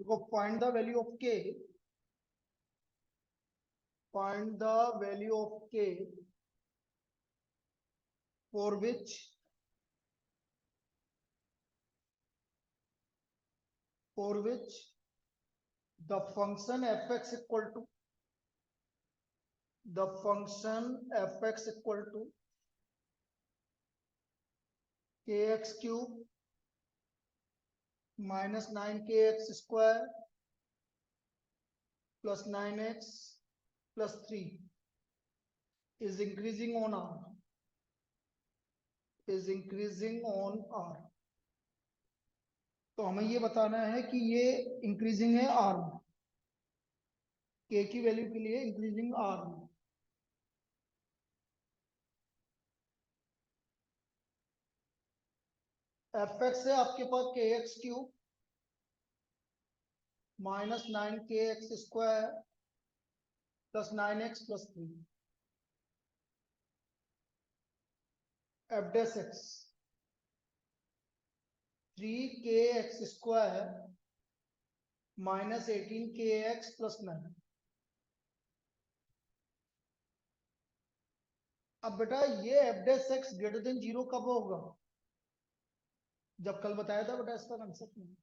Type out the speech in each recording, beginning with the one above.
देखो find the value of के, find the value of k for which the function fx equal to kx cube minus 9kx square plus 9x plus 3 is increasing on r, तो हमें ये बताना है कि ये increasing है आर में, के की वैल्यू के लिए इंक्रीजिंग आर में। एफ एक्स है आपके पास के x cube minus 9kx square plus 9x plus 3, f dash x 3kx square minus 18kx plus 9। अब बेटा ये f dash x greater than 0 कब होगा? जब कल बताया था बेटा इसका कंसेप्ट में,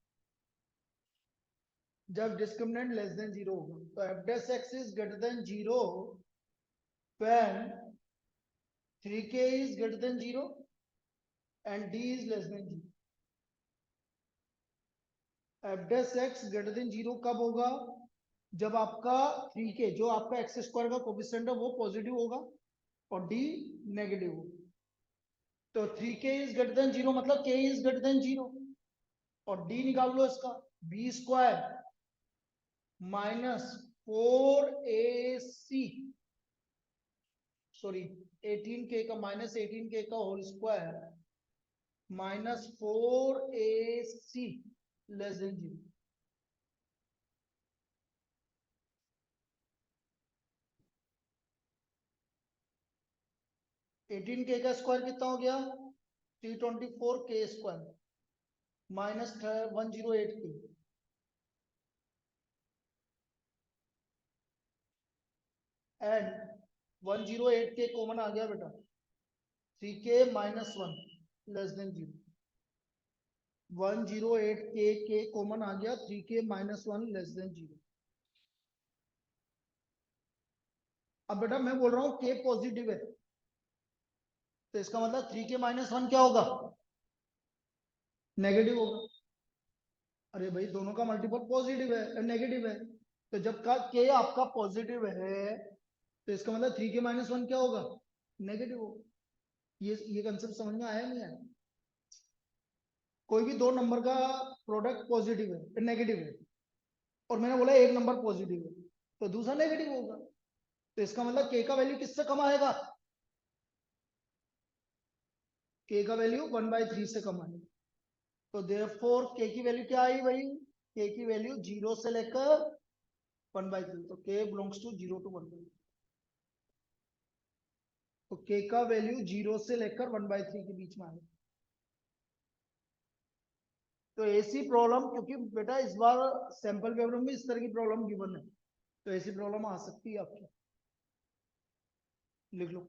जब डिस्क्रिमिनेंट लेस देन 0 होगा। तो F dash X is greater than 0 when 3k is greater than 0 and d is less than 0। F dash x greater than 0 कब होगा? जब आपका 3k जो आपका एक्स स्क्वायर का कोफिशिएंट है वो पॉजिटिव होगा और d नेगेटिव होगा। तो 3k इज ग्रेटर देन 0 मतलब k इज ग्रेटर देन 0 और d निकाल लो इसका, b square minus 4ac sorry 18k का माइनस 18k का whole square minus 4ac less than 0। 18k का स्क्वायर कितना हो गया? 324k square minus 108k and 108k common आ गया बेटा, 3k minus 1 less than 0। 108k के कॉमन आ गया, 3k माइनस 1 लेस देन 0। अब बेटा मैं बोल रहा हूँ k पॉजिटिव है तो इसका मतलब 3k माइनस 1 क्या होगा? नेगेटिव होगा। अरे भाई दोनों का मल्टीपल पॉजिटिव है नेगेटिव है, तो जब का k आपका पॉजिटिव है तो इसका मतलब 3k माइनस 1 क्या होगा? नेगेटिव होगा। ये कंसेप्ट समझ में आया नहीं आया? कोई भी दो नंबर का प्रोडक्ट पॉजिटिव है नेगेटिव है और मैंने बोला एक नंबर पॉजिटिव है तो दूसरा नेगेटिव होगा, तो इसका मतलब k का वैल्यू किससे कम आएगा? k का वैल्यू 1/3 से कम आएगा। तो देयरफॉर k की वैल्यू क्या आई भाई? k की वैल्यू 0 से लेकर 1/3, तो k बिलोंग्स टू 0 to 1/3। तो k का वैल्यू 0 से लेकर 1/3 के बीच में आएगा। तो ऐसी प्रॉब्लम, क्योंकि बेटा इस बार सैंपल पेपर में इस तरह की प्रॉब्लम गिवन है, तो ऐसी प्रॉब्लम आ सकती है आपकी, लिख लो।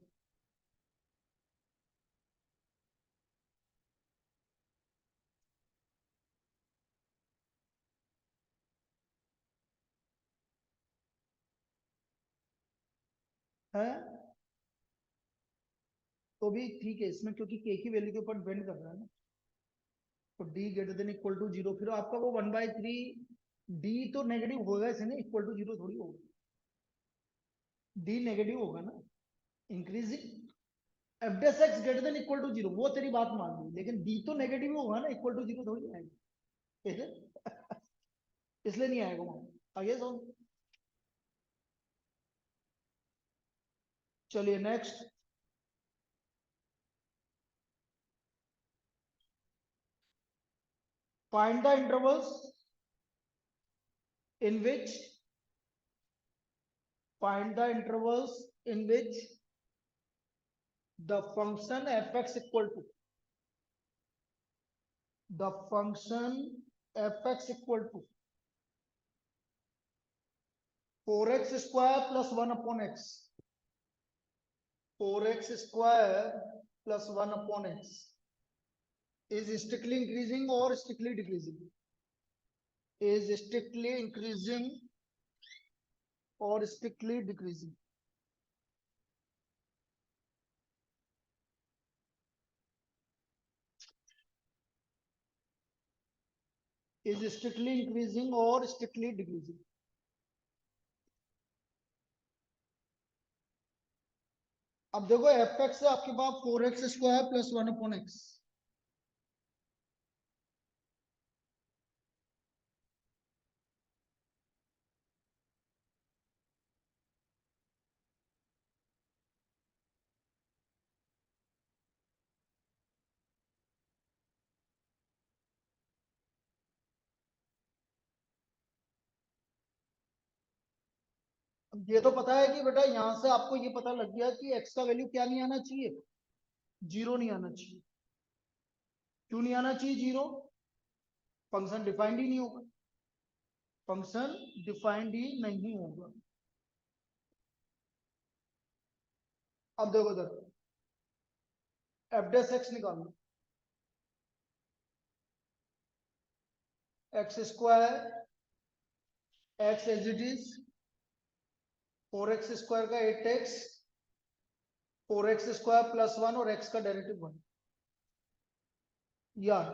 है तो भी ठीक है इसमें, क्योंकि के की वैल्यू के ऊपर डिपेंड कर रहा है ना। तो D greater than equal to 0, फिर आपका वो 1/3 डी तो नेगेटिव होगा इसे ना, इक्वल टू 0 थोड़ी होगा, डी नेगेटिव होगा ना। Increasing F dash x greater than equal to 0 वो तेरी बात मान ली, लेकिन डी तो नेगेटिव होगा ना, इक्वल टू 0 थोड़ी आएगा। इसलिए नहीं आएगा वहां। आगे सुन, चलिए next. Find the intervals in which find the intervals in which the function fx equal to the function fx equal to 4x square plus 1 upon x, 4x square plus 1 upon x is strictly increasing or strictly decreasing? Is strictly increasing or strictly decreasing? Is strictly increasing or strictly decreasing? अब देखो F x है आपके पास 4x square plus 1 upon x, ये तो पता है कि बेटा यहां से आपको ये पता लग गया कि x का वैल्यू क्या नहीं आना चाहिए, जीरो नहीं आना चाहिए। क्यों नहीं आना चाहिए जीरो? फंक्शन डिफाइंड ही नहीं होगा, फंक्शन डिफाइंड ही नहीं होगा। अब देखो इधर एफ डेस एक्स निकालना, X square X as it is 4x square का 8x, 4x स्क्वायर प्लस 1 और x का डेरिवेटिव 1, यार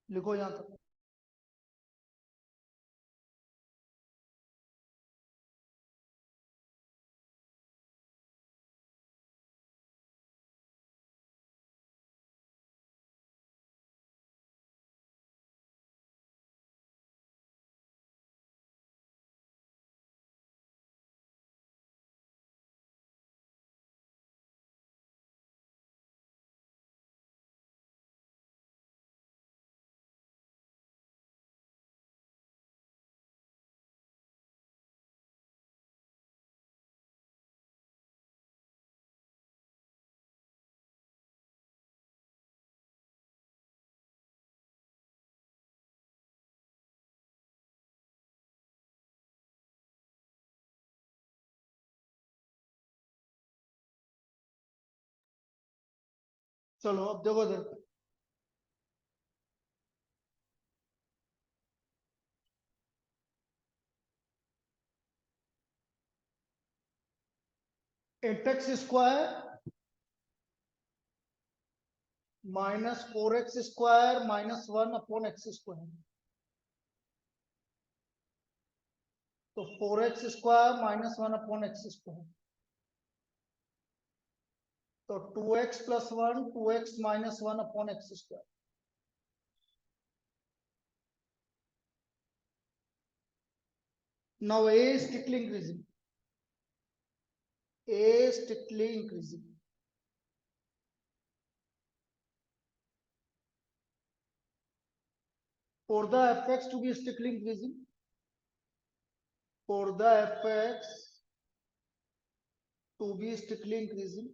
लिखो यहां तक। चलो अब देखो इधर, eight X square minus 4x square minus 1 upon X square, तो 4x square minus 1 upon X square, तो 2x plus 1 2x minus 1 upon X square. Now a is strictly increasing, a is strictly increasing, for the fx to be strictly increasing, for the fx to be strictly increasing,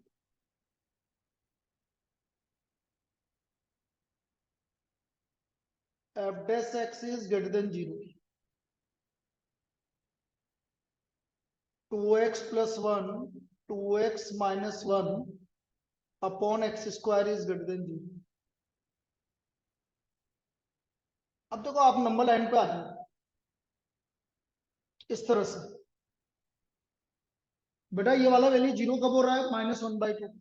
f dash x is greater than 0, 2x plus 1 2x minus 1 upon x square is greater than 0। अब देखो आप number line पे आ जाओ इस तरह से, बेटा ये वाला वैल्यू जीरो कब हो रहा है? -1/2,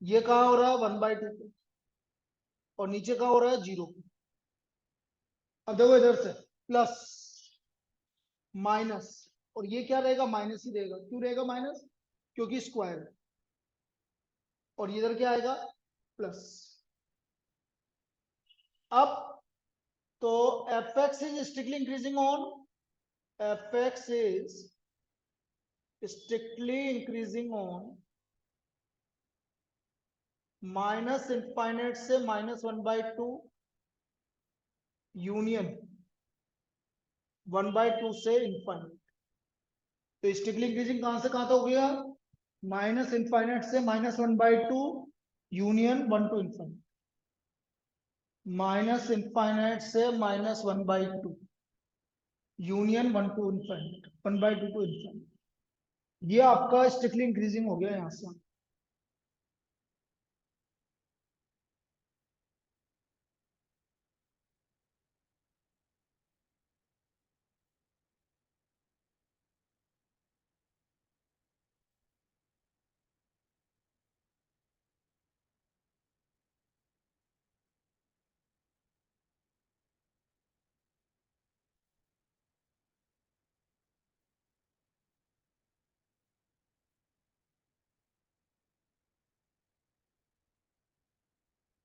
ये कहा हो रहा है 1/2 और नीचे का हो रहा है 0। अब देखो इधर से प्लस माइनस, और ये क्या रहेगा? माइनस ही रहेगा। क्यों रहेगा माइनस? क्योंकि स्क्वायर है। और इधर क्या आएगा? प्लस। अब तो F x is strictly increasing on, F x is strictly increasing on minus infinite से -1/2 यूनियन 1/2 से इनफाइनाइट। तो स्ट्रिक्टली इंक्रीजिंग कहां से कहां तक हो गया? माइनस इनफाइनाइट से -1/2 union 1 to infinite, minus infinite से -1/2 union 1 to infinite, 1/2 to infinite. ये आपका स्ट्रिक्टली इंक्रीजिंग हो गया यहाँ से।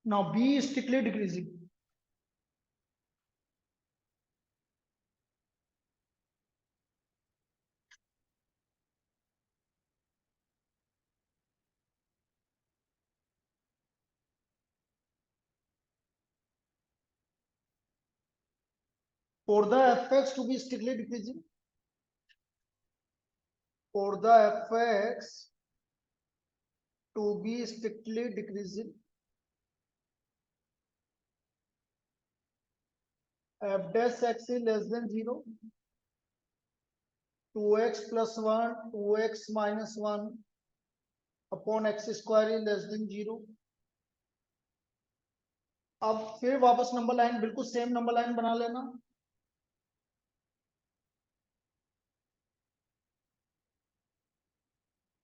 Now B is strictly decreasing. For the fx to be strictly decreasing, for the fx to be strictly decreasing, f dash x is less than 0, 2x plus 1, 2x minus 1 upon x square is less than 0. अब फिर वापस number line, बिल्कुल same number line बना लेना।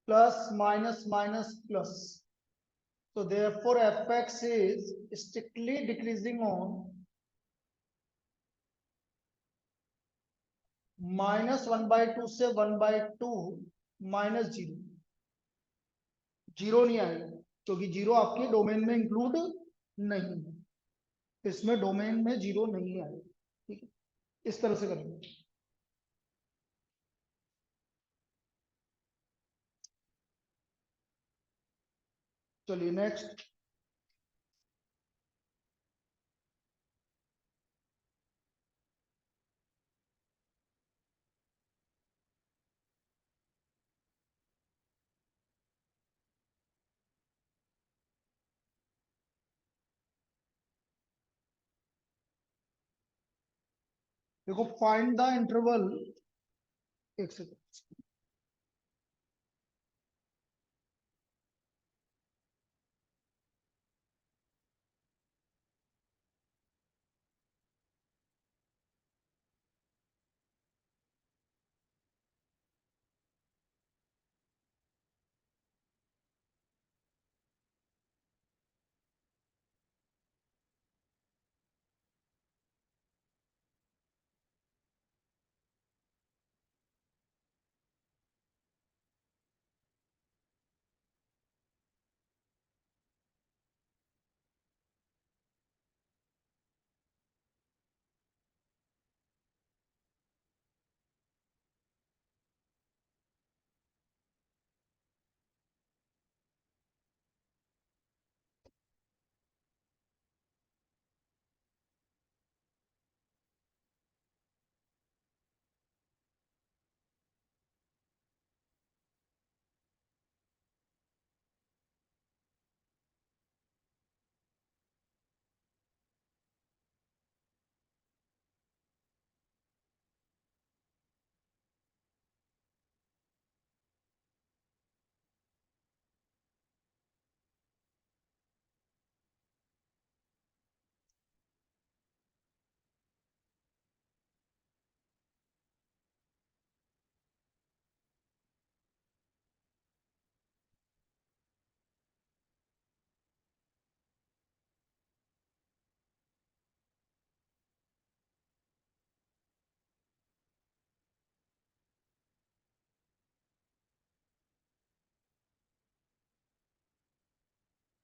Plus minus minus plus, so therefore fx is strictly decreasing on -1/2 से 1/2 -0। Zero नहीं आएगा क्योंकि जीरो आपके डोमेन में इंक्लूड नहीं है, इसमें डोमेन में जीरो नहीं आएगा। ठीक है, इस तरह से करेंगे। चलिए नेक्स्ट। देखो फाइंड द इंटरवल, एक सेकंड।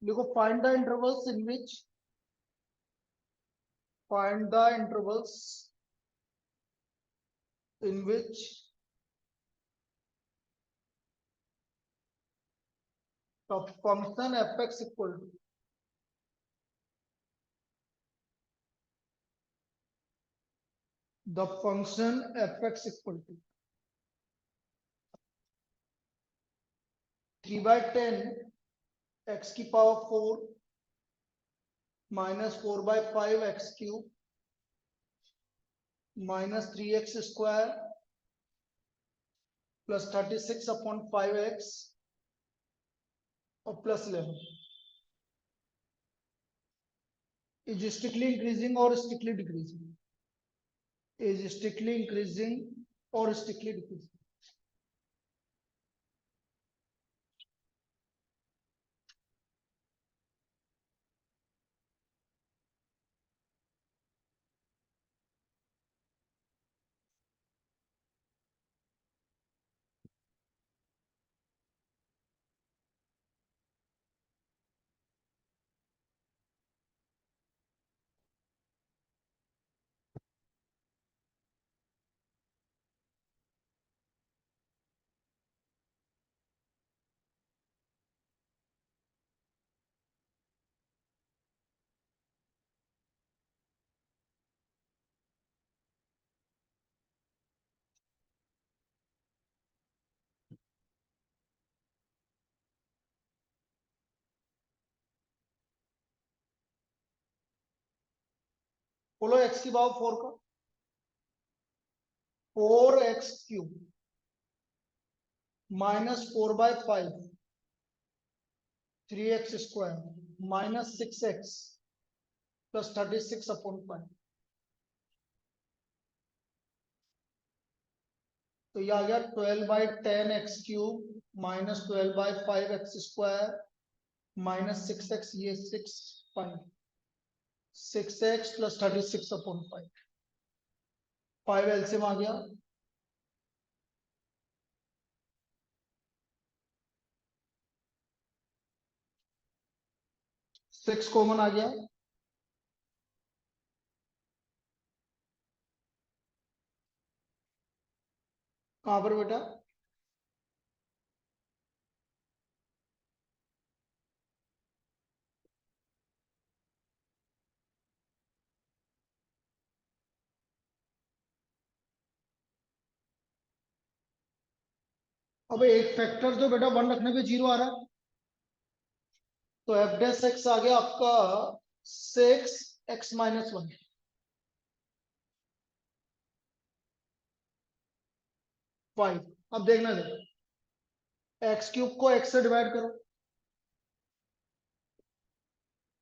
देखो find the intervals in which, find the intervals in which the function fx equal to the function fx equal to 3/10 x की power 4 -4/5 x cube -3x² plus 36/5x और plus 11 is strictly increasing or strictly decreasing? Is strictly increasing or strictly decreasing? बोलो x की power 4 का 4x³ -4/5 3x² -6x plus 36/5 तो ये आ गया 12/10x³ -12/5x² -6x ये 6x प्लस 36/5 5 एलसीएम आ गया 6 कॉमन आ गया कहां पर बेटा अब एक फैक्टर तो बेटा 1 रखने पे 0 आ रहा है तो एफ डैश एक्स आ गया आपका 6x -1 5 अब देखना देखो x³ को x से डिवाइड करो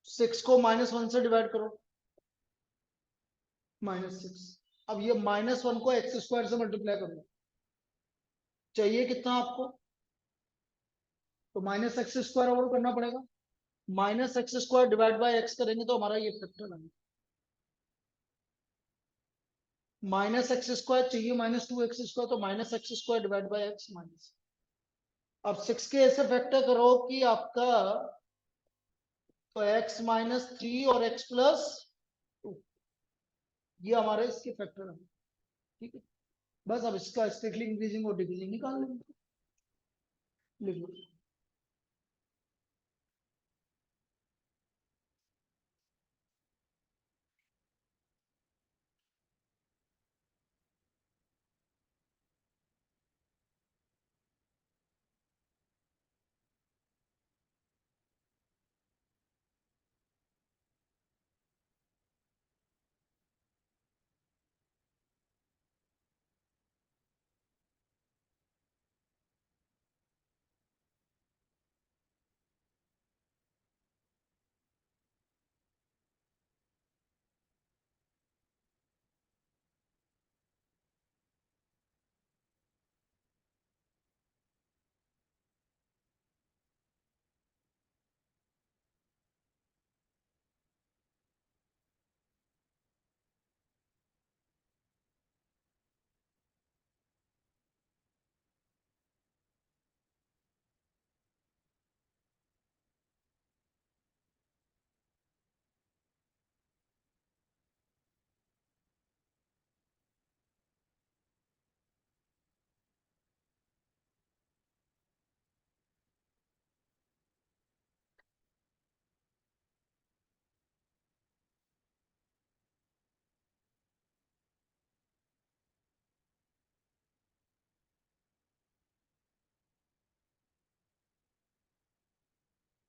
6 को -1 से डिवाइड करो -6 अब ये -1 को x² से मल्टीप्लाई करो चाहिए कितना आपको तो -x² और करना पड़ेगा -x² डिवाइड बाय x करेंगे तो हमारा ये फैक्टर आएगा -x² चाहिए -2x² तो -x² divide by x minus अब 6 के ऐसे फैक्टर करो कि आपका तो x -3 और x +2 ये हमारे इसके फैक्टर है ठीक है बस अब इसका स्ट्रिक्टली इंक्रीजिंग और डिक्रीजिंग निकाल लेंगे लिख लो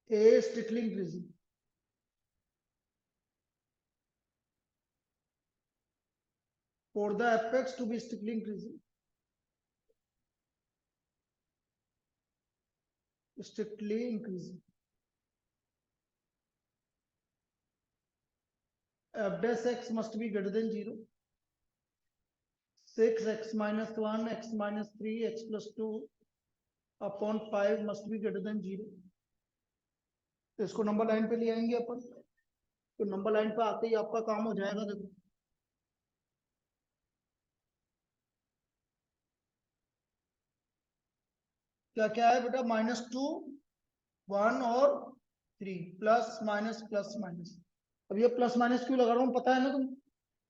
a strictly increasing for the fx to be strictly increasing, f dash x must be greater than 0. 6x minus 1, x minus 3, x plus 2 upon 5 must be greater than 0. तो इसको number line पे ले आएंगे अपन, तो नंबर लाइन पे आते ही आपका काम हो जाएगा। देखो क्या क्या है बेटा, -2, 1 और 3, प्लस माइनस प्लस माइनस। अब ये प्लस माइनस क्यों लगा रहा हूँ पता है ना तुम,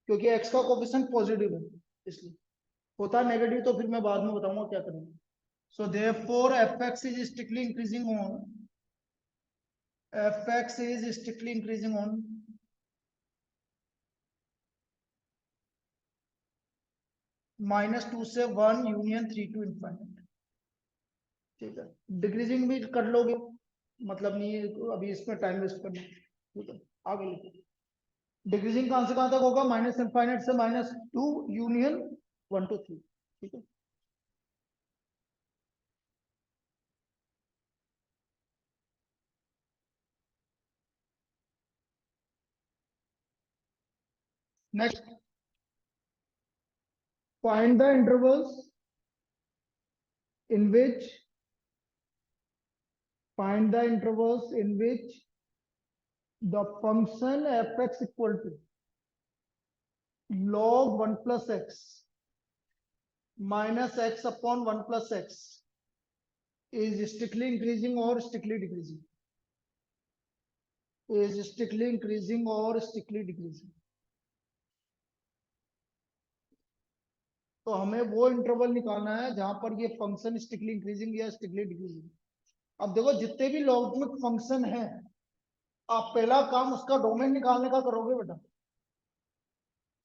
क्योंकि एक्स का कोफिशिएंट पॉजिटिव है, इसलिए। होता है नेगेटिव तो फिर मैं बाद में बताऊंगा क्या करेंगे। So therefore fx is strictly increasing on, fx is strictly increasing on -2 से 1 यूनियन 3 टू इनफाइनाइट। ठीक है, डिक्रीजिंग भी कर लोगे, मतलब नहीं है अभी इसमें टाइम वेस्ट करना। ठीक है, आगे लिखो। डिक्रीजिंग कहां से कहां तक होगा, माइनस इनफाइनाइट से -2 यूनियन 1 टू 3। ठीक है, next, find the intervals in which find the intervals in which the function fx equal to log 1 plus x minus x upon 1 plus x is strictly increasing or strictly decreasing, is strictly increasing or strictly decreasing। तो हमें वो interval निकालना है जहां पर ये function strictly increasing या strictly decreasing. अब देखो जितने भी लॉगरिथमिक फंक्शन है, आप पहला काम उसका डोमेन निकालने का करोगे बेटा।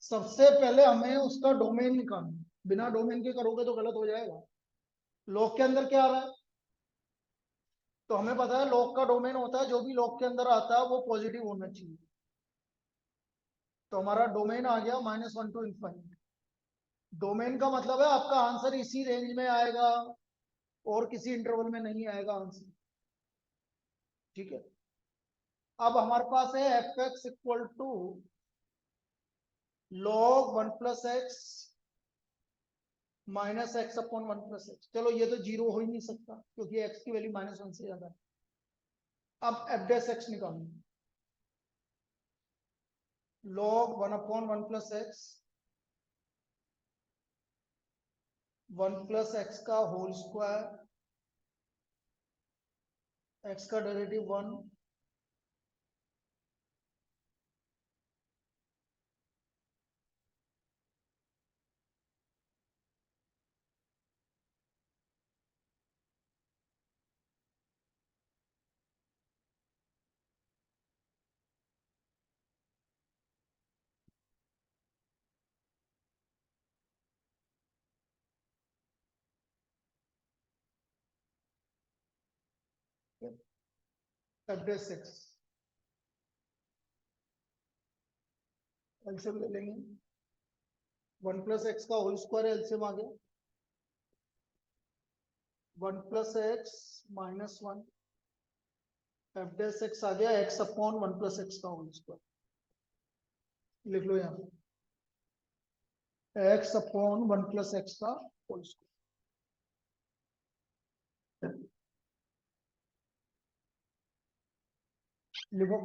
सबसे पहले हमें उसका डोमेन निकालना, बिना डोमेन के करोगे तो गलत हो जाएगा। लॉग के अंदर क्या आ रहा है, तो हमें पता है लॉग का डोमेन होता है जो भी लॉग के अंदर आता है वो पॉजिटिव होना चाहिए। तो हमारा डोमेन आ गया -1 टू इनफाइनाइट। डोमेन का मतलब है आपका आंसर इसी रेंज में आएगा और किसी इंटरवल में नहीं आएगा आंसर। ठीक है, अब हमारे पास है F x equal to log 1 plus x minus X upon 1 plus X. चलो ये तो जीरो हो ही नहीं सकता क्योंकि एक्स की वैल्यू -1 से ज्यादा है। अब एफ डैश एक्स निकालना, log 1 upon 1 plus x, 1 plus x का होल स्क्वायर, एक्स का derivative 1, f dash x LCM ले लेंगे। 1 प्लस एक्स का होल स्क्वायर एलसीएम आ गया, 1 plus x minus 1, f dash x आ गया एक्स अपॉन 1 प्लस एक्स का होल स्क्वायर। लिख लो यहाँ एक्स अपॉन 1 प्लस एक्स का होल स्क्वायर लिखो।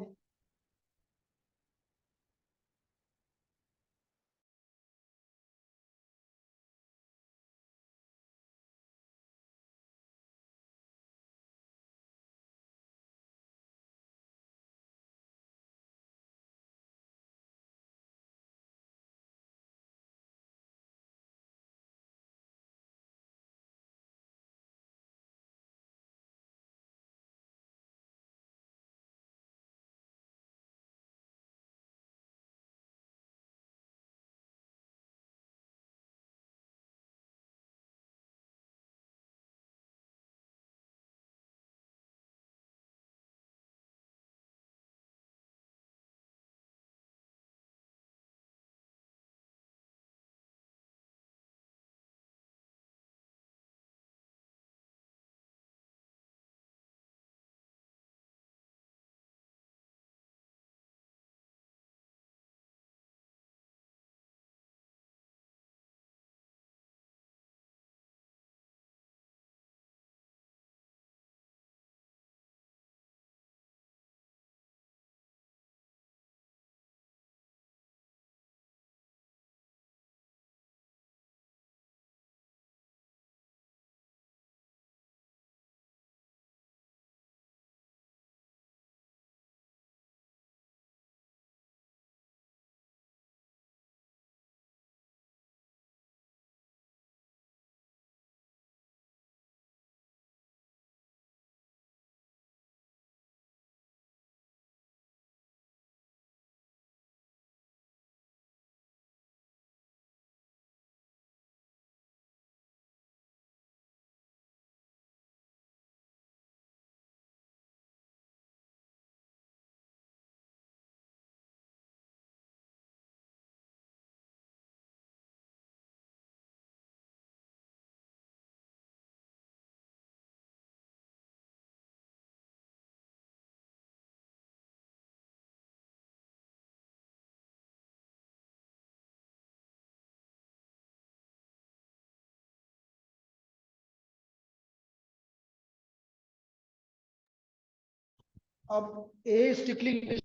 अब ए स्टिकली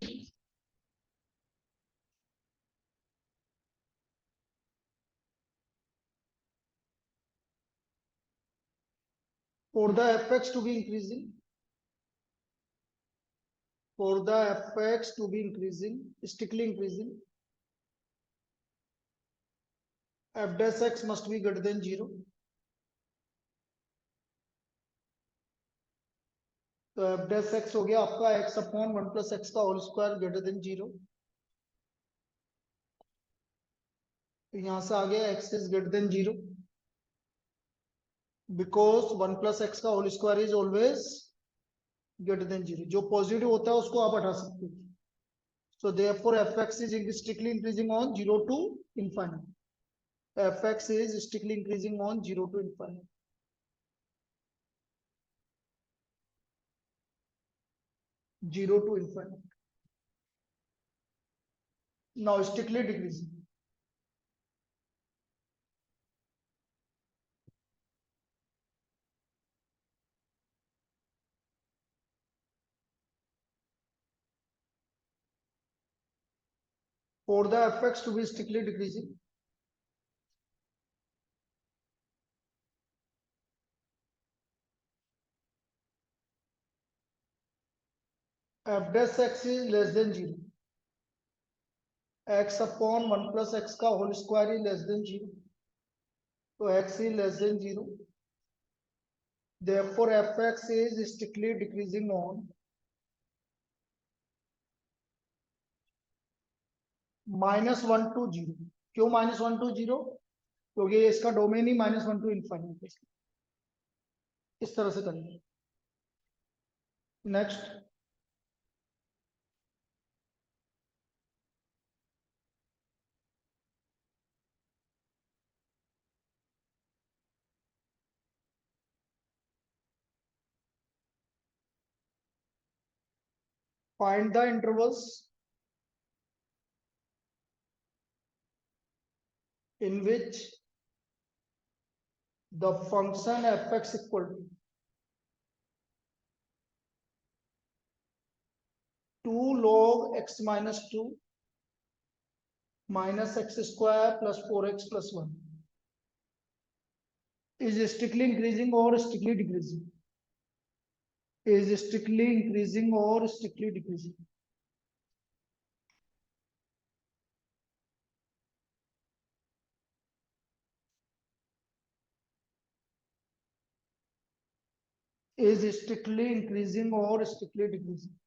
for the fx to be increasing, for the fx to be increasing, strictly increasing, f dash x must be greater than 0. तो f dash x हो गया आपका x अपॉन 1 प्लस एक्स का whole square greater than 0. तो यहां से आ गया x is greater than 0 because 1 plus x का whole square is always greater than 0. जो पॉजिटिव होता है उसको आप हटा सकते हो. So therefore fx is strictly increasing on 0 to infinity. Fx is strictly increasing on 0 to infinity. 0 to infinity. Now strictly decreasing. For the fx to be strictly decreasing, f dash x is less than 0. X upon 1 plus x का whole square is less than 0. So x is less than 0. Therefore fx is strictly decreasing on -1 to 0. क्यों -1 to 0? क्योंकि इसका domain he -1 to infinity. इस तरह से करेंगे. Next, find the intervals in which the function fx equal to 2 log x minus 2 minus x square plus 4x plus 1 is strictly increasing or strictly decreasing. Is strictly increasing or strictly decreasing. Is strictly increasing or strictly decreasing.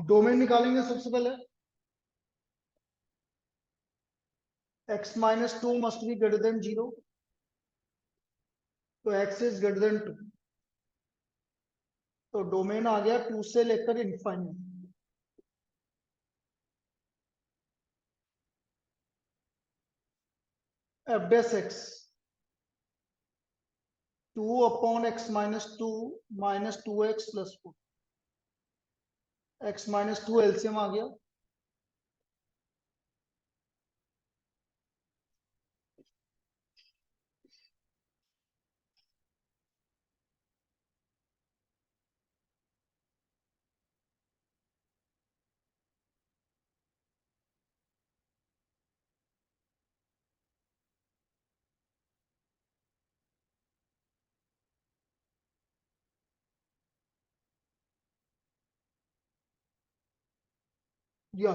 Domain निकालेंगे सबसे पहले. x minus 2 must be greater than 0. तो x is greater than 2. तो domain आ गया 2 से लेकर infinite. f dash x 2 upon x minus 2 minus 2x plus 4. x minus 2 LCM आ गया. या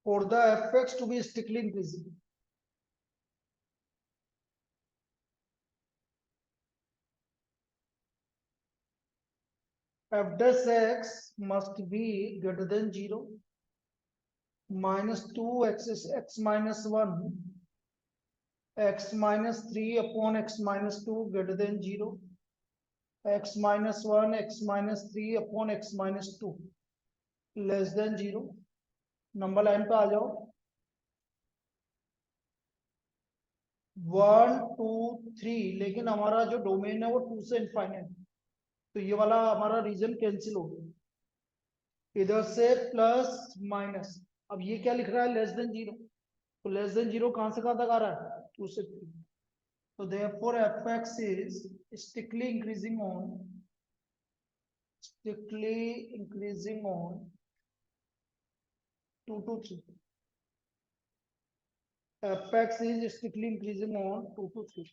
for the fx to be strictly increasing. F dash x must be greater than 0, minus 2 x minus 1, x minus 3 upon x minus 2 greater than 0, x minus 1 x minus 3 upon x minus 2 less than 0. Number line पे आ जाओ. 1 2 3, लेकिन हमारा जो domain है वो 2 से infinite, तो ये वाला हमारा रीजन कैंसिल हो गया. इधर से प्लस माइनस. अब ये क्या लिख रहा है, लेस देन 0. तो लेस देन 0 कहां से कहां तक आ रहा है, 2 से 3. तो therefore fx is strictly increasing on 2 to 3. fx is strictly increasing on 2 to 3.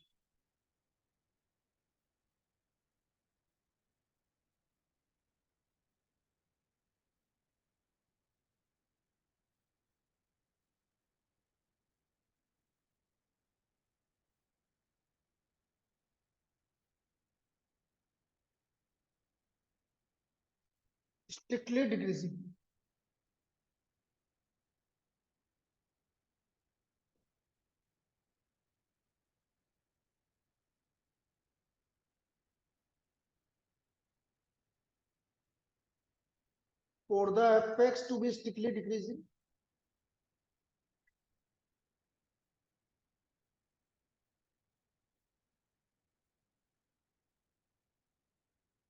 Strictly decreasing. For the fx to be strictly decreasing,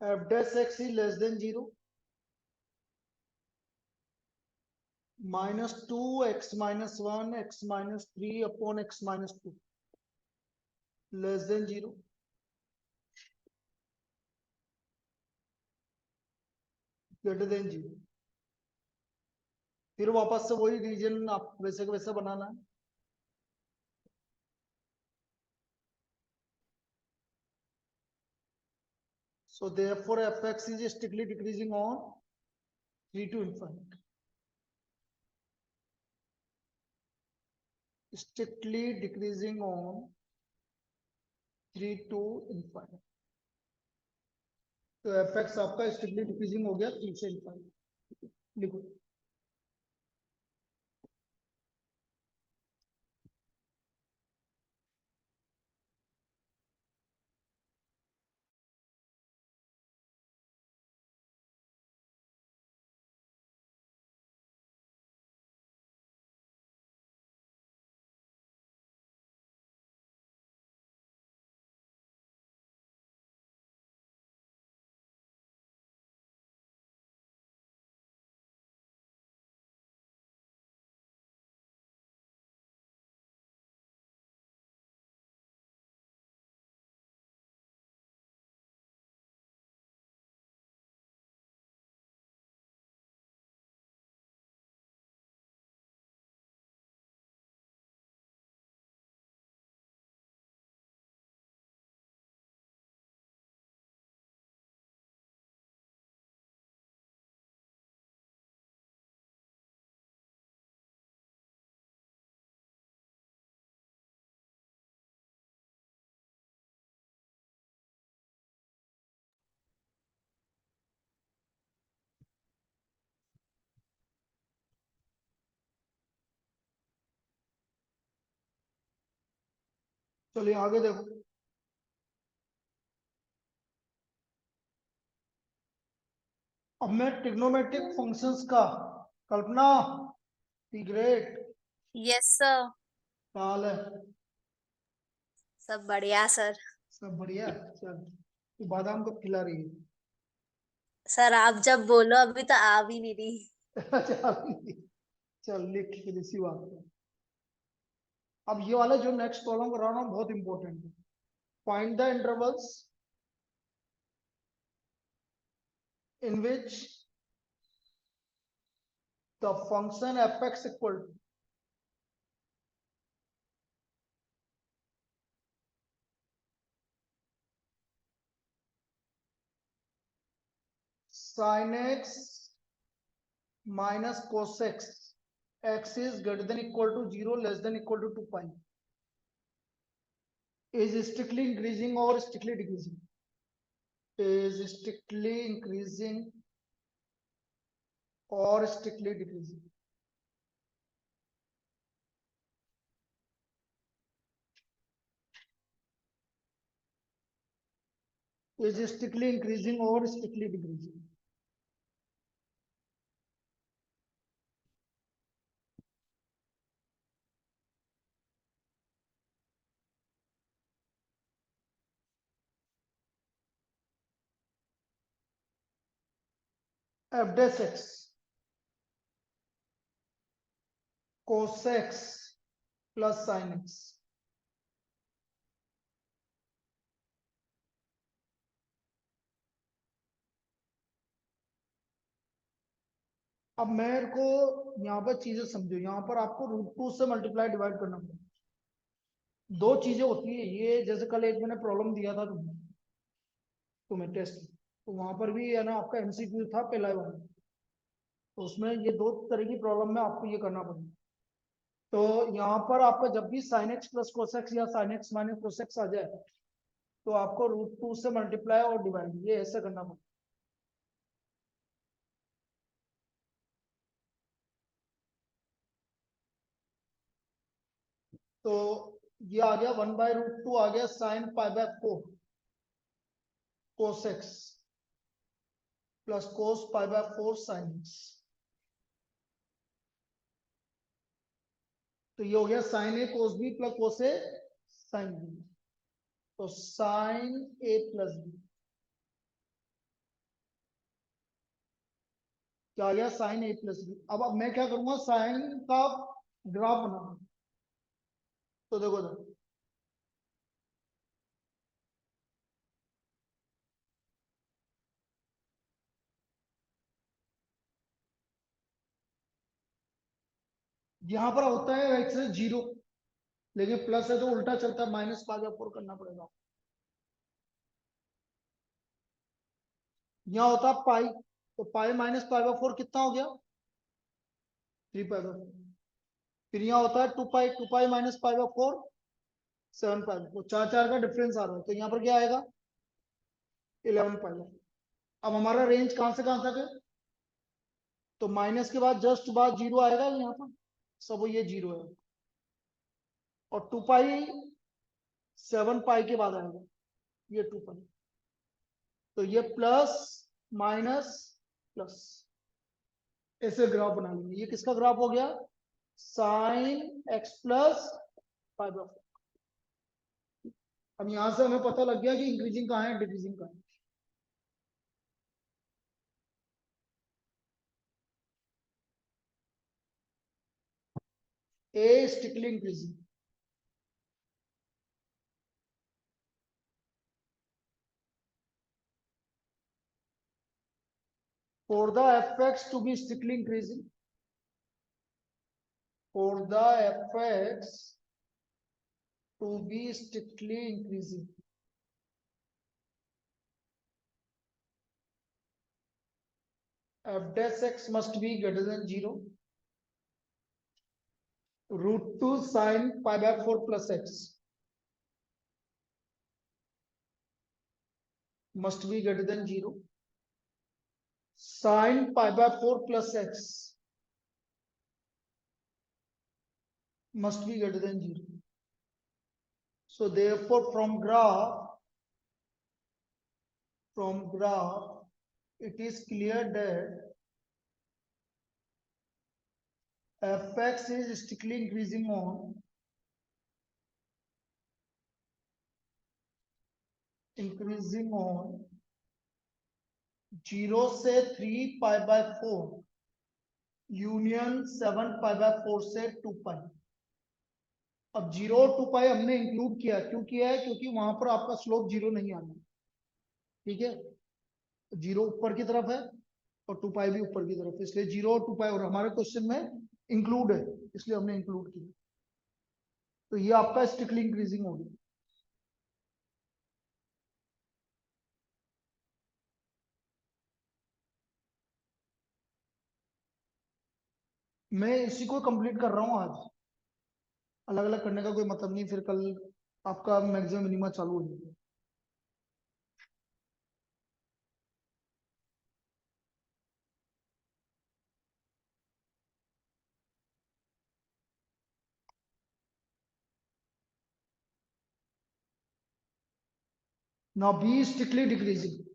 f dash x is less than 0, minus 2 x minus 1 x minus 3 upon x minus 2 less than 0. Greater than 0. फिर वापस से वही reason आप वैसे का वैसा बनाना है. So therefore fx is strictly decreasing on 3 to infinite. Strictly decreasing on 3 to infinite. तो fx आपका strictly decreasing हो गया 3 से infinite. लिखो. चलिए आगे देखो. अब मैं ट्रिग्नोमेट्रिक फंक्शंस का, कल्पना ग्रेट यस सर. हाल है. सब बढ़िया सर. सब बढ़िया. चल तू बादाम कब खिला रही है. सर आप जब बोलो, अभी तो आ भी नहीं रही. चल लिख इसी बात पे. अब ये वाला जो नेक्स्ट प्रॉब्लम कर रहा हूँ बहुत इंपॉर्टेंट है. Find the intervals in which the function fx equal to sin x minus cos x x is greater than equal to 0 less than equal to 2 pi is strictly increasing or strictly decreasing? Is strictly increasing or strictly decreasing? Is strictly increasing or strictly decreasing? f dash x cos x plus sin x. अब मेरे को यहाँ पर चीजें समझो, यहाँ पर आपको √2 से मल्टीप्लाई डिवाइड करना पड़ेगा। दो चीजें होती है ये, जैसे कल एक मैंने प्रॉब्लम दिया था तुम्हें टेस्ट, तो वहां पर भी है ना आपका एमसीक्यू था पहला वाला, तो उसमें ये दो तरह की प्रॉब्लम में आपको ये करना पड़ेगा। तो यहाँ पर आपका जब भी sine x plus cos x या sine x minus cos x आ जाए, तो आपको √2 से मल्टीप्लाई और डिवाइड ये ऐसे करना पड़ेगा। तो ये आ गया 1/√2 आ गया sine π/4 cos x plus cos π/4 sine x. तो ये हो गया sine a cos b plus cos a sine b. तो साइन ए प्लस बी क्या आ गया? Sine a plus b. अब मैं क्या करूंगा, साइन का ग्राफ बनाऊंगा। तो देखो देखो, यहां पर होता है एक्स 0, लेकिन प्लस है तो उल्टा चलता है, -π/4 करना पड़ेगा। यहाँ होता है पाई, तो पाई -π/4 कितना हो गया? 3π/4। फिर यहाँ होता है 2 पाई, 2 पाई -π/4 7π/4, 4 का डिफरेंस आ रहा है, तो यहाँ पर क्या आएगा? 11π/4। अब हमारा रेंज कहां से कहां तक है? तो माइनस के बाद जस्ट बाद 0 आएगा यहाँ पर, सब ये 0 है। और 2 पाई 7 पाई के बाद आएगा ये 2 पाई। तो ये प्लस माइनस प्लस, ऐसे ग्राफ बना लेंगे। ये किसका ग्राफ हो गया? Sine x plus π/4। अब यहां से हमें पता लग गया कि इंक्रीजिंग कहाँ है, डिक्रीजिंग कहाँ है। A strictly increasing. For the fx to be strictly increasing, for the fx to be strictly increasing, f dash x must be greater than 0. √2 sin π/4 plus x must be greater than 0. Sin π/4 plus x must be greater than 0. So therefore from graph it is clear that fx is strictly increasing on increasing on 0 से 3π/4 union 7π/4 से 2 पाई। अब 0 और 2 पाई हमने include किया, क्यों किया है? क्योंकि वहां पर आपका स्लोप 0 नहीं आना, ठीक है। 0 ऊपर की तरफ है और 2 पाई भी ऊपर की तरफ, इसलिए 0 और 2 पाई और हमारे क्वेश्चन में इंक्लूड है, इसलिए हमने इंक्लूड किया। तो ये आपका स्ट्रिक्टली इंक्रीजिंग हो गया। मैं इसी को कंप्लीट कर रहा हूँ आज, अलग अलग करने का कोई मतलब नहीं, फिर कल आपका मैक्सिमम मिनिमा चालू हो जाएगा। Now B is strictly decreasing.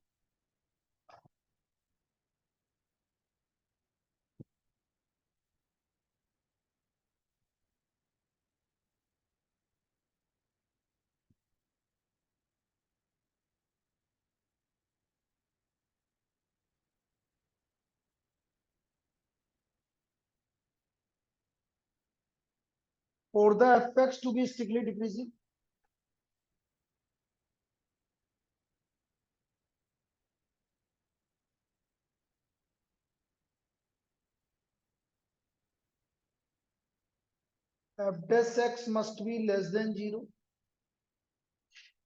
For the fx to be strictly decreasing, f dash x must be less than 0.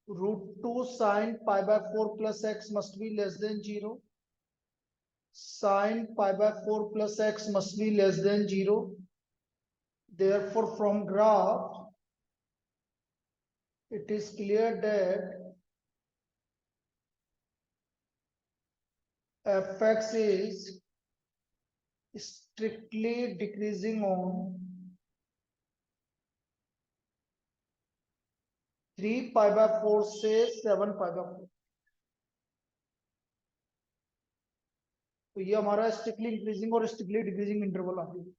Root 2 sine pi by 4 plus x must be less than 0. Sine pi by 4 plus x must be less than 0. Therefore, from graph, it is clear that fx is strictly decreasing on 3 pi by 4 से 7 pi by 4. तो ये हमारा strictly increasing और strictly decreasing interval आ गया।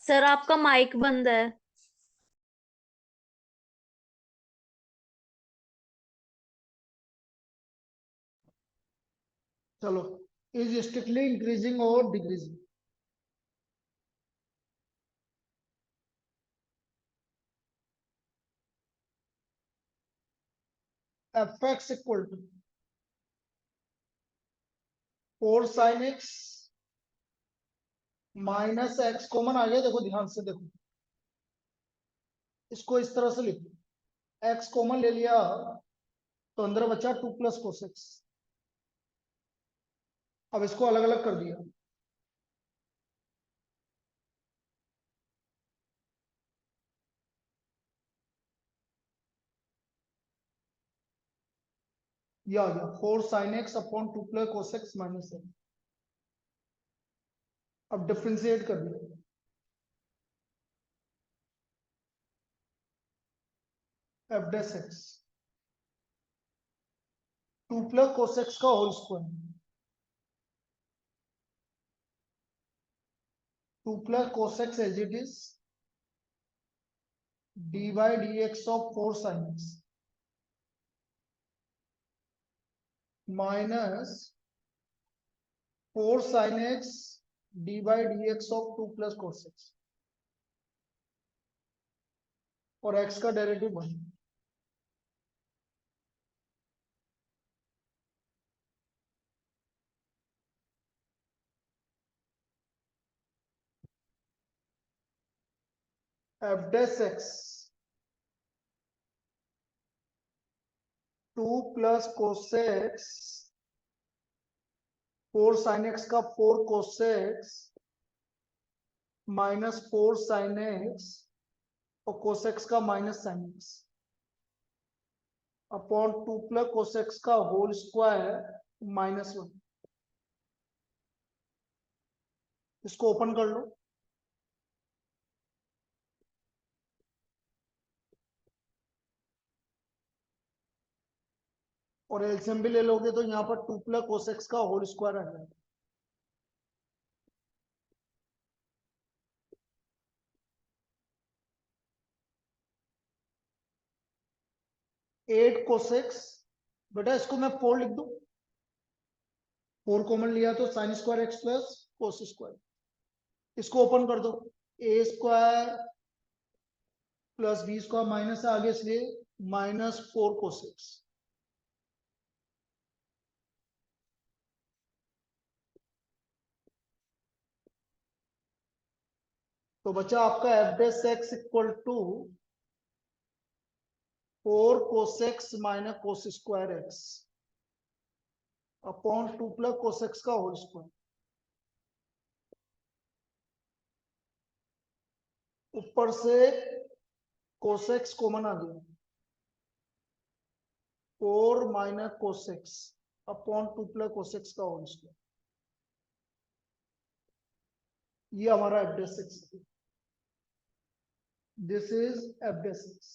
Sir आपका mic बंद है। चलो, इज स्ट्रिक्टली इंक्रीजिंग और decreasing. F x equal to 4 sin x minus x common आ गया, देखो ध्यान से देखो, इसको इस तरह से लिखो, एक्स कॉमन ले लिया तो अंदर बचा 2 प्लस कोसेक्स। अब इसको अलग अलग कर दिया, ये आ गया 4 sine x upon 2 plus cos x minus x. अब डिफ्रेंशिएट कर दिया, एफ डैश एक्स 2 प्लस कोसेक्स का whole square, 2 plus cos x as it is d by d x of 4 sine x minus 4 sine x d by d x of 2 plus cos x, और x का derivative 1। F dash x 2 plus cos x 4 sine x का 4 cos x minus 4 sine x और cos x का minus sine x upon 2 plus कोसेक्स का whole square minus 1। इसको open कर लो, और LCM भी ले लोगे तो यहाँ पर 2 प्लस कोसेक्स का होल स्क्वायर आ जाएगा। 8 कोसेक्स, बेटा इसको मैं 4 लिख दूं, 4 कॉमन लिया तो sine square x plus cos square. इसको ओपन कर दो, a square plus b square minus है आगे, इसलिए माइनस 4 कोसेक्स। तो बचा आपका f dash x equal to 4 cos x minus cos square x upon 2 plus कोसेक्स का होल स्क्वायर। ऊपर से कोसेक्स कॉमन आ गया, 4 माइनस कोसेक्स अपॉन 2 प्लस कोसेक्स का होल स्क्वायर। ये हमारा F dash x, this is F dash x.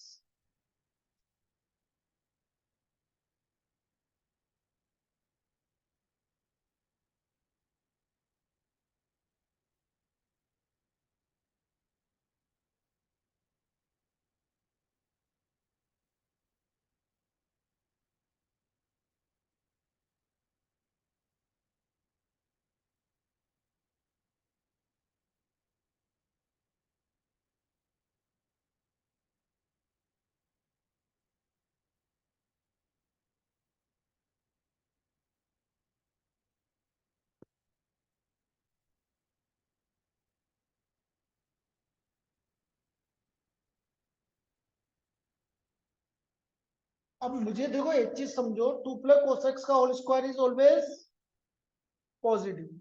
अब मुझे देखो एक चीज समझो, 2 प्लस कोसेक्स का whole square is always positive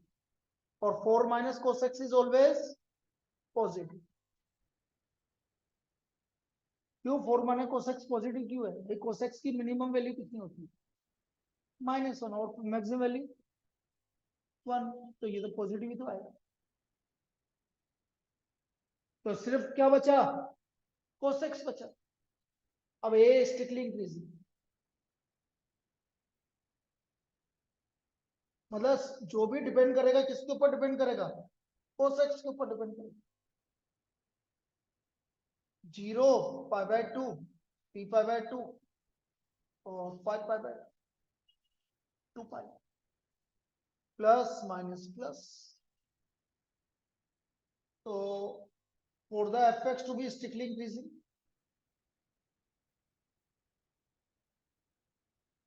और 4 minus cos X is always positive. क्यों 4 माइनस कोसेक्स पॉजिटिव क्यों है भाई? कोसेक्स की मिनिमम वैल्यू कितनी होती है? -1, और मैक्सिमम वैल्यू 1, तो ये तो पॉजिटिव ही तो आएगा। तो सिर्फ क्या बचा? कोसेक्स बचा। अब ए स्ट्रिक्टली इंक्रीजिंग, मतलब जो भी डिपेंड करेगा किसके ऊपर डिपेंड करेगा? कोसेक्स के ऊपर डिपेंड करेगा। 0 पाई बाय 2, 3 पाई बाय 2 और 5 pi by 2 pi, plus minus plus. तो for the fx to be strictly increasing,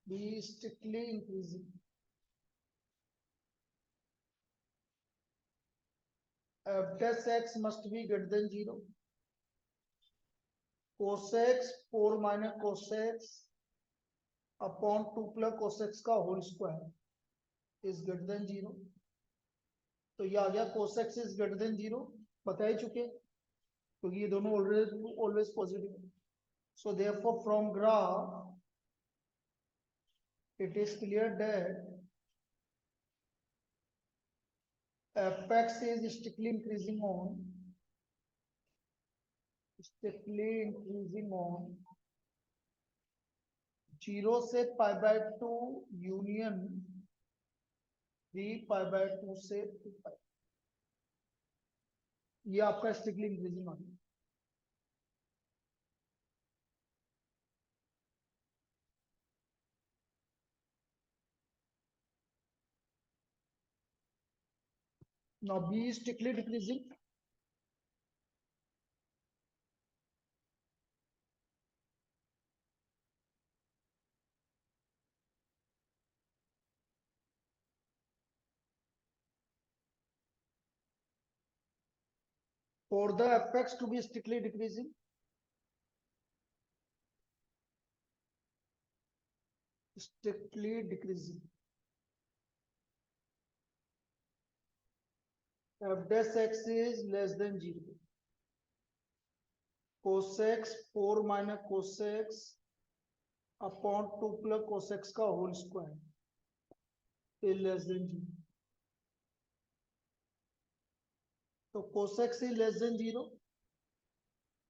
be strictly increasing, f dash x must be greater than 0. cos x 4 minus cos x upon 2 plus cos x का whole square is greater than 0. तो ये आ गया cos x is greater than 0, बता ही चुके क्योंकि ये दोनों ऑलवेज पॉजिटिव है. So therefore from graph it is clear that fx is strictly increasing on 0 से pi by 2 union 3 pi by 2 से 2 पाई. ये आपका स्ट्रिक्टली इंक्रीजिंग आ गया. Now b is strictly decreasing. For the fx to be strictly decreasing, f dash x is less than 0. cos x 4 minus cos x upon 2 plus cos x का whole square is less than 0. So cos x is less than 0.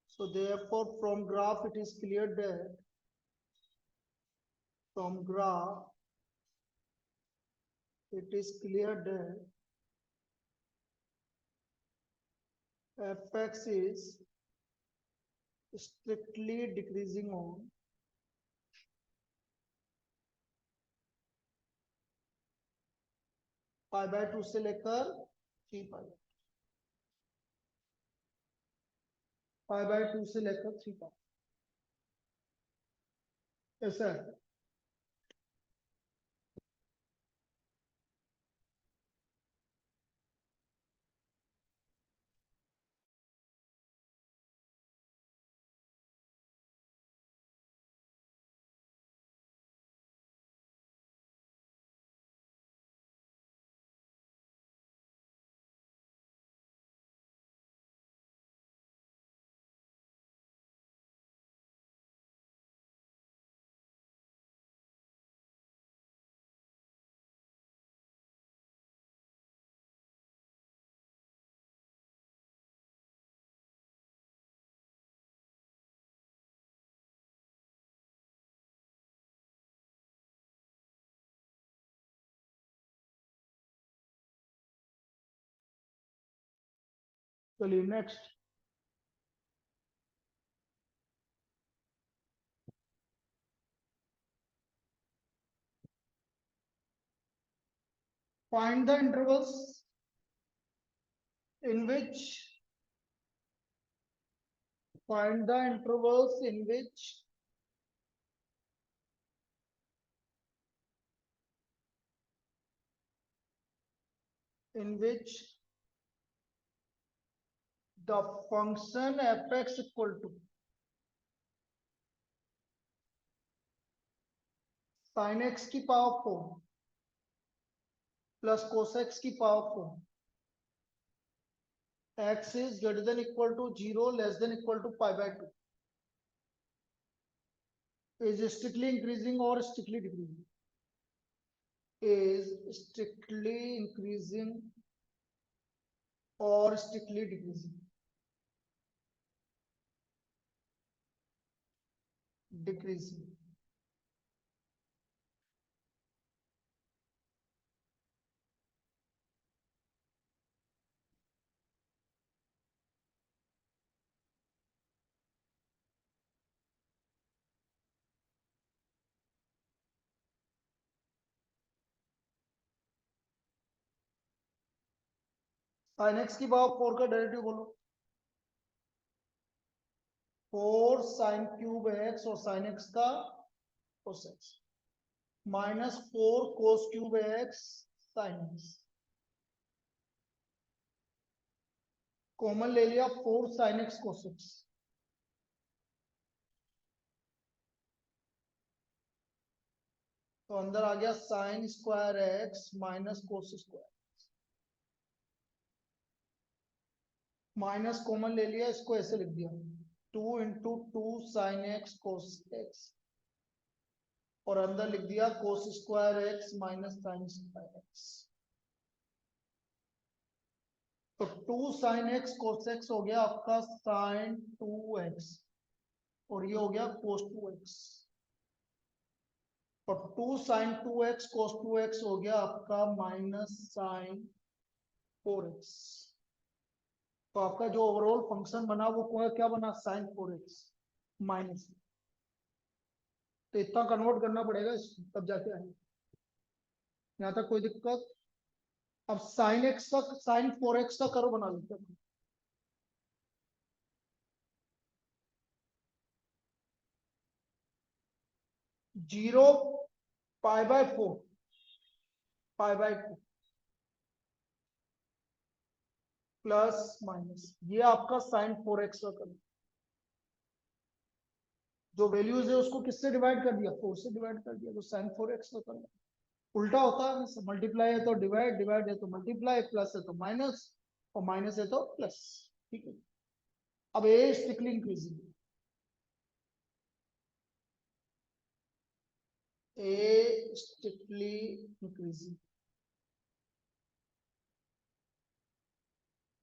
So therefore from graph it is clear that fx is strictly decreasing on pi by 2 से लेकर 3 pi by 2 से लेकर 3 पाई. ऐसा है. चलिए next. Find the intervals in which the function fx equal to sin x की power 4 plus cos x की power 4, x is greater than equal to 0 less than equal to pi by 2 is strictly increasing or strictly decreasing. Is strictly increasing or strictly decreasing. Decreasing. sin x की power 4 का derivative बोलो. 4 sin cube x और sin x का cos x minus 4 cos cube x sin x. Common ले लिया 4 sin x cos x, तो अंदर आ गया sign square x minus cos square, minus common ले लिया, इसको ऐसे लिख दिया 2 × 2 sin x cos x, और अंदर लिख दिया कोस square x minus sign square x. तो 2 sin x cos x हो गया आपका sin 2x, और ये हो गया cos 2x, और 2 sin 2x cos 2x हो गया आपका माइनस साइन 4x। तो आपका जो ओवरऑल फंक्शन बना वो क्या बना, साइन 4x माइनस, तो इतना कन्वर्ट करना पड़ेगा तब जाके आएगा। यहाँ तक कोई दिक्कत? अब साइन एक्स का साइन 4x का करो बना लेते हैं। जीरो π/4, π/2 प्लस माइनस, ये आपका साइन 4x का करो, जो वैल्यूज है उसको किससे डिवाइड कर दिया, 4 से डिवाइड कर दिया, तो साइन 4x का करना। उल्टा होता है, मल्टीप्लाई है तो डिवाइड, डिवाइड है तो मल्टीप्लाई, प्लस है तो माइनस, और माइनस है तो प्लस। ठीक है, अब a strictly increasing, a strictly increasing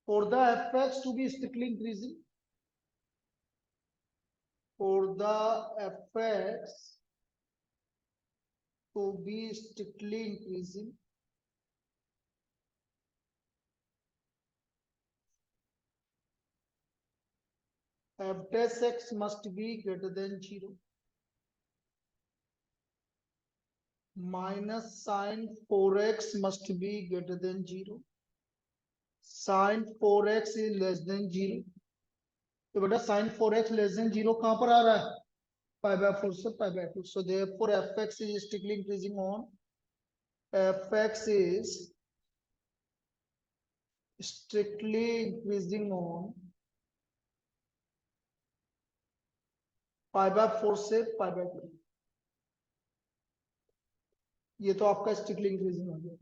for the fx to be strictly increasing, for the fx to be strictly increasing, f dash x must be greater than 0, minus sin 4x must be greater than 0, sin 4x is less than 0। तो बेटा sin 4x less than 0 कहां पर आ रहा है, π/4 से π/2, so therefore fx is strictly increasing on, fx is strictly increasing on π/4 से π/2। ये तो आपका स्ट्रिक्टली इंक्रीजिंग हो गया।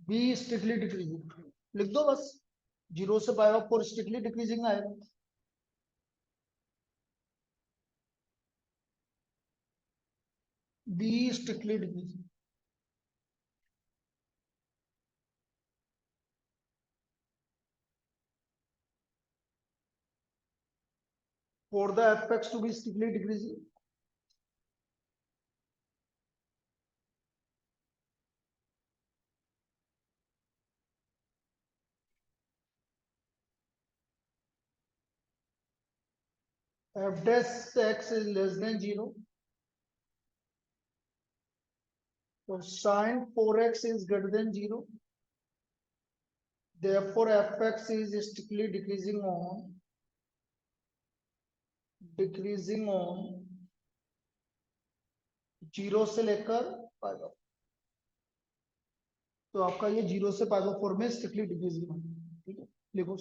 बी स्ट्रिक्टली डिक्रीजिंग लिख दो बस, 0 से π/4 स्ट्रिक्टली डिक्रीजिंग आएगा। B strictly decreasing, for the fx to be strictly decreasing, f dash x is less than 0, so sin 4x is greater than 0, therefore fx is strictly decreasing on 0 से लेकर π/4। तो आपका ये 0 से π/4 में स्ट्रिक्टली डिक्रीजिंग है। ठीक है, लिखो।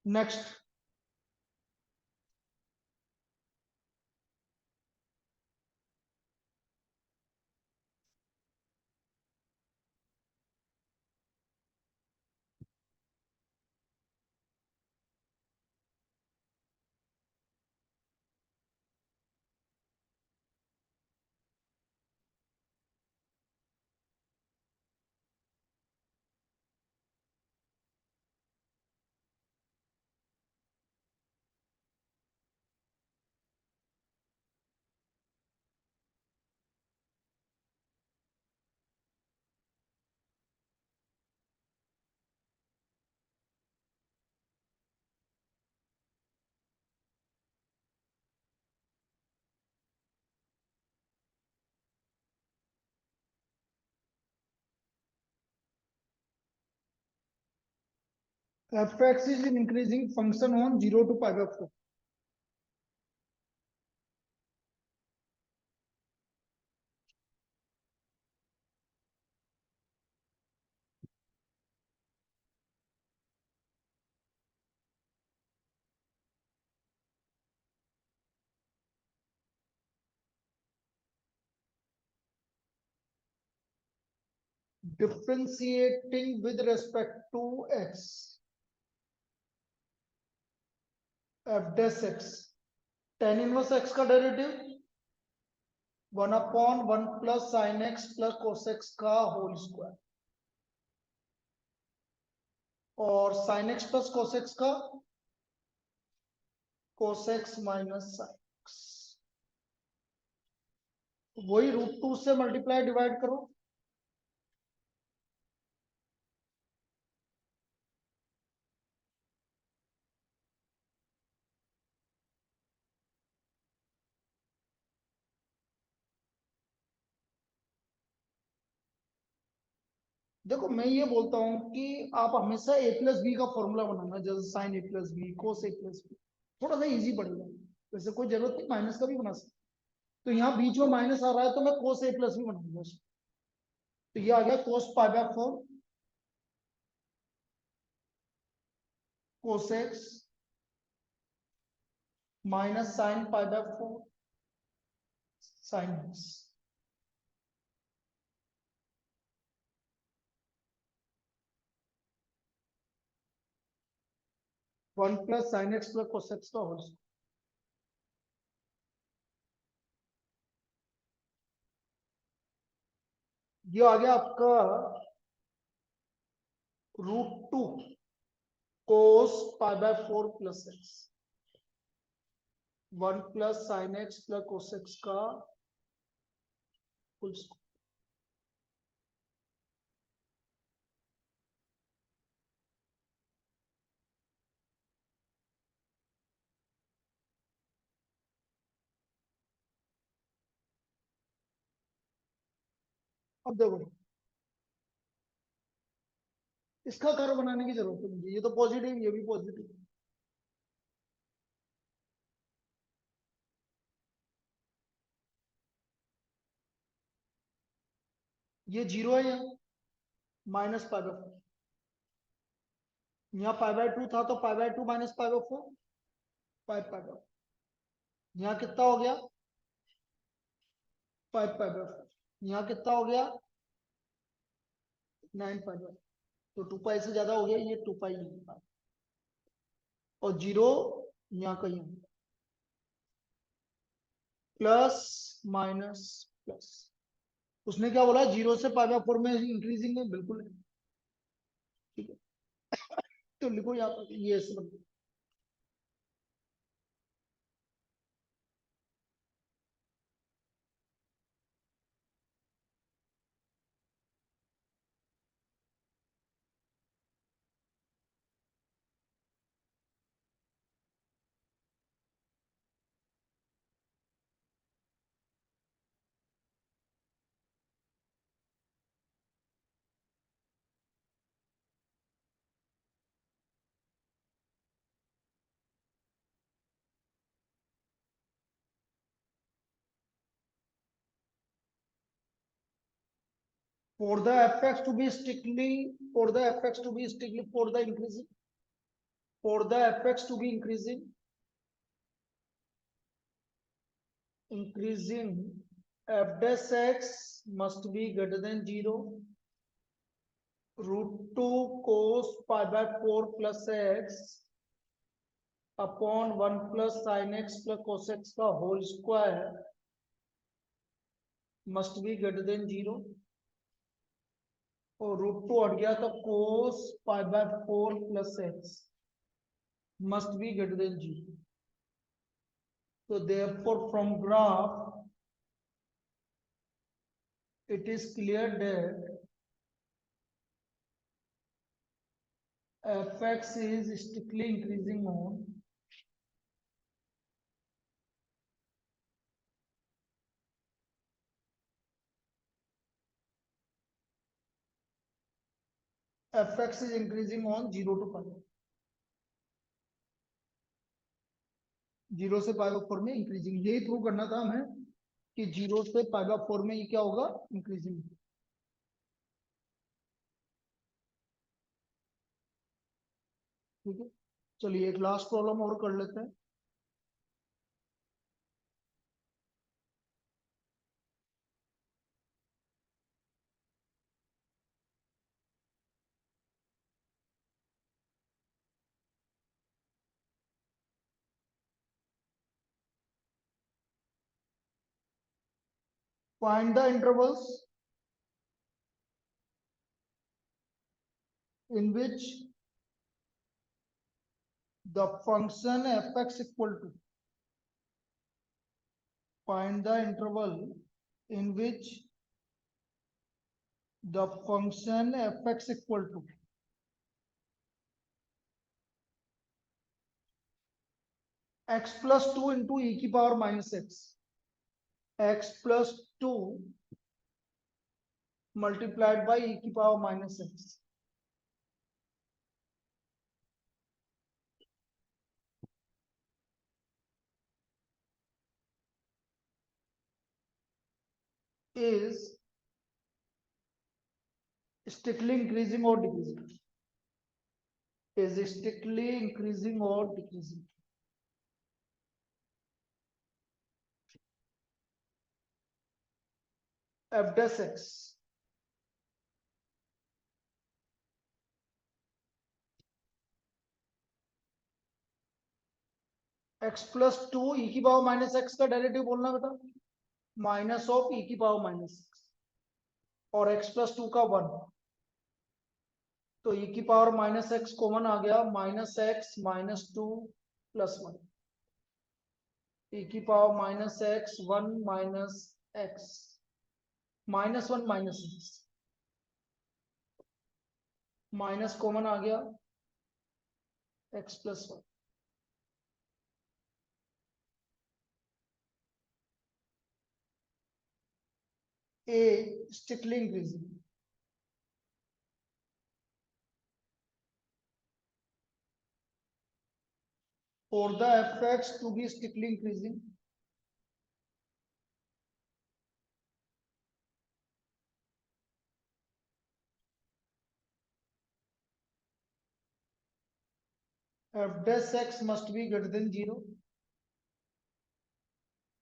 Next, fx is an increasing function on 0 to pi by 4. Differentiating with respect to x, f dash x, tan inverse x का derivative 1/1 plus sine x plus cos x का होल स्क्वायर, और sine x plus cos x का cos x minus sine x, वही √2 से multiply divide करो, देखो मैं ये बोलता हूं कि आप हमेशा a प्लस बी का फॉर्मूला बनाना, जैसे sign a plus B, cos A plus B, थोड़ा सा इजी पड़ेगा। वैसे कोई जरूरत नहीं माइनस का भी बना सकते, तो यहाँ बीच में माइनस आ रहा है तो मैं कोस ए प्लस बी बनाऊंगा। तो ये आ गया cos pi by 4 cos x minus sine pi by 4 sine x. One plus sine x plus cos x का होल, ये आ गया आपका √2 cos pi by 4 plus x, 1 plus sine x plus cos x का होल स्क्वायर। अब देखो इसका curve बनाने की जरूरत है मुझे, ये तो पॉजिटिव, ये भी पॉजिटिव, ये 0 है, यहाँ माइनस पाई बाय 4, यहाँ पाई बाय 2 था तो pi by 2 minus pi by 4, 5 pi by, यहाँ कितना हो गया 5 पाई बाय 4, यहाँ कितना हो गया 9 पाई बाय, तो 2 पाई से ज्यादा हो गया, ये 2 पाई है, और 0 यहाँ कहीं प्लस माइनस प्लस। उसने क्या बोला 0 से पाई बाय 4 में इंक्रीजिंग है, बिल्कुल है, ठीक है। तो लिखो यहाँ पर ये ऐसे बनता है। For the fx to be strictly, for the fx to be strictly for the increasing, for the fx to be increasing, f dash x must be greater than 0, √2 cos pi by 4 plus x upon 1 plus sine x plus cos x का whole square must be greater than 0, और √2 हट गया तो cos pi by 4 plus x must be greater than 0। So therefore from graph it is clear that fx is strictly increasing on fx is increasing on 0 to pi. 0 से पाई by 4 में increasing, यही prove करना था हमें कि 0 से पाई by 4 में ये क्या होगा, इंक्रीजिंग। ठीक है, चलिए एक लास्ट प्रॉब्लम और कर लेते हैं। Find the intervals in which the function fx equal to, find the interval in which the function fx equal to x plus 2 into e की power minus x plus 2 multiplied by e की power minus x is strictly increasing or decreasing, is strictly increasing or decreasing. F dash x x plus 2 e की power minus x का derivative बोलना बेटा, minus of e की power minus x, और x plus 2 का 1, तो e की power minus x common आ गया, minus x minus 2 plus 1, e की power minus x 1 minus x minus 1 minus x, minus common आ गया x plus 1। A strictly increasing, for the fx to be strictly increasing, f dash x must be greater than 0,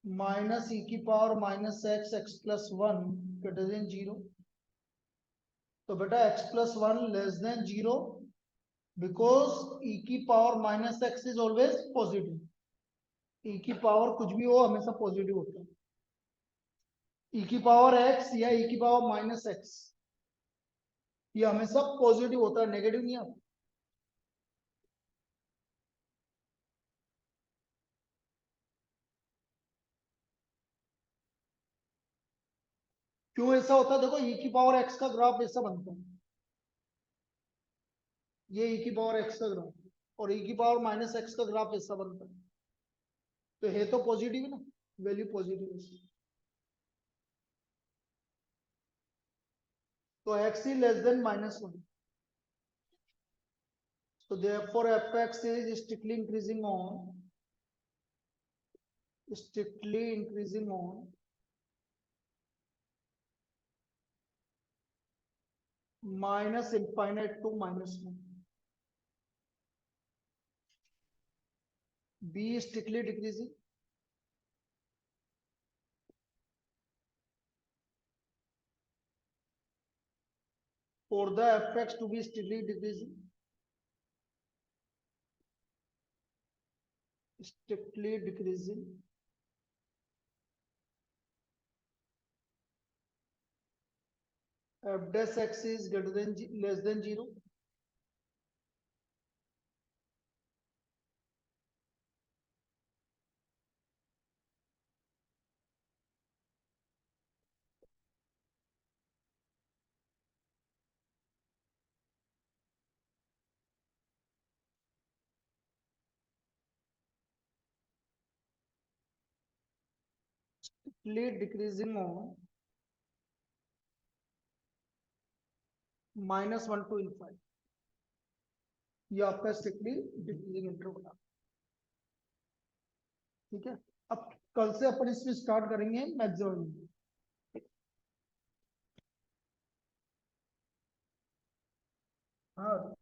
minus e की power minus x plus 1 greater than 0, तो बेटा x plus 1 less than 0, because e की power minus x is always positive, e की power कुछ भी हो हमेशा positive होता है, e की पावर x या e की पावर माइनस x ये हमेशा पॉजिटिव होता है, नेगेटिव नहीं आता। क्यों ऐसा होता है, देखो e की पावर x का ग्राफ ऐसा बनता है, ये e की पावर x का ग्राफ, और e की पावर माइनस x का ग्राफ ऐसा बनता है, तो है तो पॉजिटिव है ना, वैल्यू पॉजिटिव है, तो x is less than minus 1, so therefore fx is strictly increasing on minus infinite to minus 1, b is strictly decreasing, for the fx to be strictly decreasing, f dash x is greater than less than 0, strictly decreasing on minus 1 to infinite, ये आपका strictly decreasing interval. ठीक है, अब कल से अपन इसमें start करेंगे maximum. हाँ